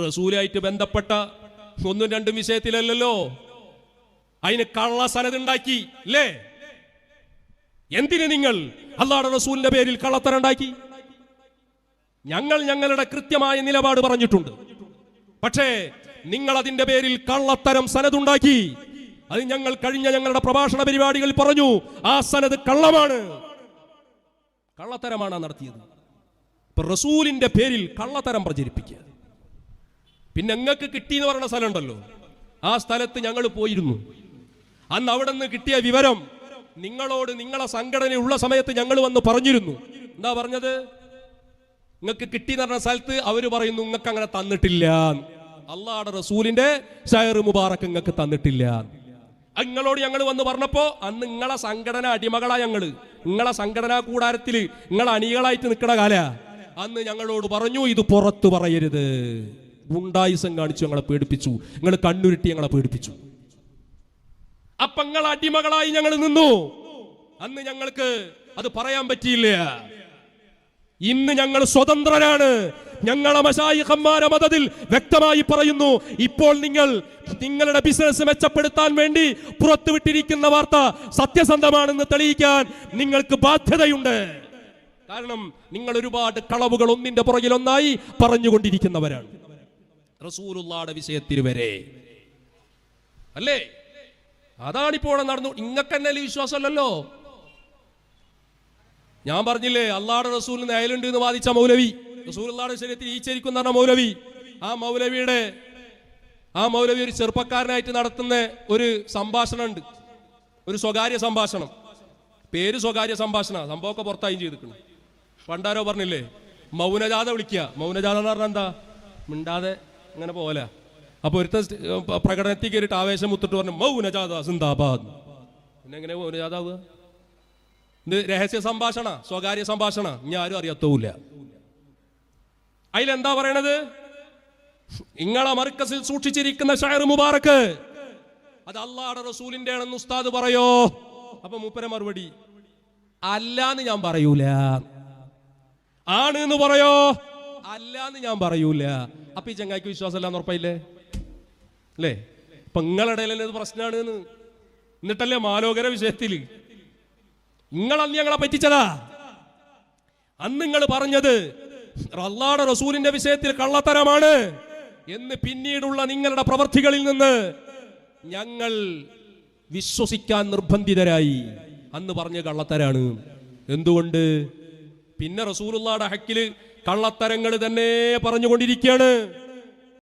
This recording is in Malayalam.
റസൂലായിട്ട് ബന്ധപ്പെട്ട ഒന്നും രണ്ടും വിഷയത്തിലല്ലല്ലോ, അതിന് കള്ള സനത് ഉണ്ടാക്കി അല്ലേ? എന്തിന് നിങ്ങൾ അല്ലാഹുവിന്റെ റസൂലിന്റെ പേരിൽ കള്ളത്തരം ഉണ്ടാക്കി? ഞങ്ങൾ ഞങ്ങളുടെ കൃത്യമായ നിലപാട് പറഞ്ഞിട്ടുണ്ട്. പക്ഷേ നിങ്ങൾ അതിന്റെ പേരിൽ കള്ളത്തരം സനതുണ്ടാക്കി. അത് ഞങ്ങൾ കഴിഞ്ഞ ഞങ്ങളുടെ പ്രഭാഷണ പരിപാടികളിൽ പറഞ്ഞു. ആ സനത് കള്ളമാണ്, കള്ളത്തരമാണ് നടത്തിയത്. ഇപ്പൊ റസൂലിന്റെ പേരിൽ കള്ളത്തരം പ്രചരിപ്പിക്കുക. പിന്നെ നിങ്ങൾക്ക് കിട്ടിയെന്ന് പറയുന്ന സ്ഥലം ഉണ്ടല്ലോ, ആ സ്ഥലത്ത് ഞങ്ങൾ പോയിരുന്നു. അന്ന് അവിടെ നിന്ന് കിട്ടിയ വിവരം നിങ്ങളോട് നിങ്ങളെ സംഘടനയുള്ള സമയത്ത് ഞങ്ങൾ വന്ന് പറഞ്ഞിരുന്നു. എന്താ പറഞ്ഞത്? നിങ്ങൾക്ക് കിട്ടിയെന്ന് പറഞ്ഞ സ്ഥലത്ത് അവര് പറയുന്നു നിങ്ങൾക്ക് അങ്ങനെ തന്നിട്ടില്ല, അല്ലാഹുവിന്റെ റസൂലിന്റെ ഷഅർ മുബാറക് നിങ്ങൾക്ക് തന്നിട്ടില്ല. നിങ്ങളോട് ഞങ്ങൾ വന്ന് പറഞ്ഞപ്പോ അന്ന് നിങ്ങളെ സംഘടന അടിമകളാ, നിങ്ങളെ സംഘടനാ കൂടാരത്തില് നിങ്ങളെ അണികളായിട്ട് നിൽക്കണ കാല. അന്ന് ഞങ്ങളോട് പറഞ്ഞു ഇത് പുറത്തു പറയരുത്. ഗുണ്ടായിസം കാണിച്ചു ഞങ്ങളെ പേടിപ്പിച്ചു, നിങ്ങൾ കണ്ണുരുട്ടി ഞങ്ങളെ പേടിപ്പിച്ചു. അപ്പൊ നിങ്ങൾ അടിമകളായി ഞങ്ങൾ നിന്നു. അന്ന് ഞങ്ങൾക്ക് അത് പറയാൻ പറ്റിയില്ല. ഇന്ന് ഞങ്ങൾ സ്വതന്ത്രരാണ്. ഞങ്ങളെ മശായിഖന്മാരെ മദദിൽ വ്യക്തമായി പറയുന്നു, ഇപ്പോൾ നിങ്ങൾ നിങ്ങളുടെ ബിസിനസ് മെച്ചപ്പെടുത്താൻ വേണ്ടി പുറത്തുവിട്ടിരിക്കുന്ന വാർത്ത സത്യസന്ധമാണെന്ന് തെളിയിക്കാൻ നിങ്ങൾക്ക് ബാധ്യതയുണ്ട്. കാരണം നിങ്ങൾ ഒരുപാട് കളവുകൾ ഒന്നിന്റെ പുറകിൽ ഒന്നായി പറഞ്ഞുകൊണ്ടിരിക്കുന്നവരാണ്. റസൂലുള്ളാഹിയുടെ വിഷയത്തിൽ വരെ അല്ലേ? അതാണിപ്പോൾ നടന്നു. ഇങ്ങക്ക് തന്നെ വിശ്വാസമല്ലല്ലോ. ഞാൻ പറഞ്ഞില്ലേ, അള്ളാഹുവിന്റെ റസൂലിന് അയലുണ്ട് എന്ന് വാദിച്ച മൗലവി, റസൂലുള്ളാഹിയുടെ ശരീരത്തിൽ ഈച്ചരിക്കുന്ന മൗലവി, ആ മൗലവി ഒരു ചെറുപ്പക്കാരനായിട്ട് നടത്തുന്ന ഒരു സംഭാഷണം ഉണ്ട്, ഒരു സ്വകാര്യ സംഭാഷണം. പേര് സ്വകാര്യ സംഭാഷണ, സംഭവമൊക്കെ പുറത്തായും ചെയ്തിട്ടുണ്ട്. പണ്ടാരോ പറഞ്ഞില്ലേ, മൗനജാത വിളിക്കുക. മൗനജാത എന്ന് പറഞ്ഞാൽ എന്താ? മിണ്ടാതെ അങ്ങനെ പോലെ. അപ്പൊ ഒരുത്ത പ്രകടനത്തിൽ കയറിയിട്ട് ആവേശം മുത്തിട്ട് പറഞ്ഞു മൗനജാത സിന്ദാബാദ്. പിന്നെ എങ്ങനെ മൗനജാത ആവുക? ഇത് രഹസ്യ സംഭാഷണ, സ്വകാര്യ സംഭാഷണ, ഇനി ആരും അറിയാത്തൂല്ല. അതിലെന്താ പറയണത്? ഇങ്ങളെ മർക്കസിൽ സൂക്ഷിച്ചിരിക്കുന്ന ഷഅർ മുബാറക് അത് അല്ലാഹുവിന്റെ റസൂലിന്റെ ആണെന്ന് ഉസ്താദ് പറയോ? അപ്പൊ മൂപ്പര മറുപടി അല്ലാന്ന് ഞാൻ പറയൂല. ആണ് എന്ന് പറയോ? അല്ലാന്ന് ഞാൻ പറയൂല. അപ്പൊ ഈ ചങ്ങായിക്ക് വിശ്വാസം അല്ലാന്ന് ഉറപ്പായില്ലേ അല്ലേ? ഇപ്പൊ നിങ്ങളുടെ ഇടയിൽ പ്രശ്നമാണ്. എന്നിട്ടല്ലേ മാലോകര വിഷയത്തിൽ നിങ്ങളന്ന് ഞങ്ങളെ പറ്റിച്ചതാ. അന്ന് നിങ്ങൾ പറഞ്ഞത് അല്ലാഹുവിന്റെ റസൂലിന്റെ വിഷയത്തിൽ കള്ളത്തരമാണ് എന്ന് പിന്നീടുള്ള നിങ്ങളുടെ പ്രവർത്തികളിൽ നിന്ന് ഞങ്ങൾ വിശ്വസിക്കാൻ നിർബന്ധിതരായി. അന്ന് പറഞ്ഞ കള്ളത്തരാണ്. എന്തുകൊണ്ട്? പിന്നെ റസൂലുള്ളാഹിയുടെ ഹക്കില് കള്ളത്തരങ്ങൾ തന്നെ പറഞ്ഞുകൊണ്ടിരിക്കുകയാണ്.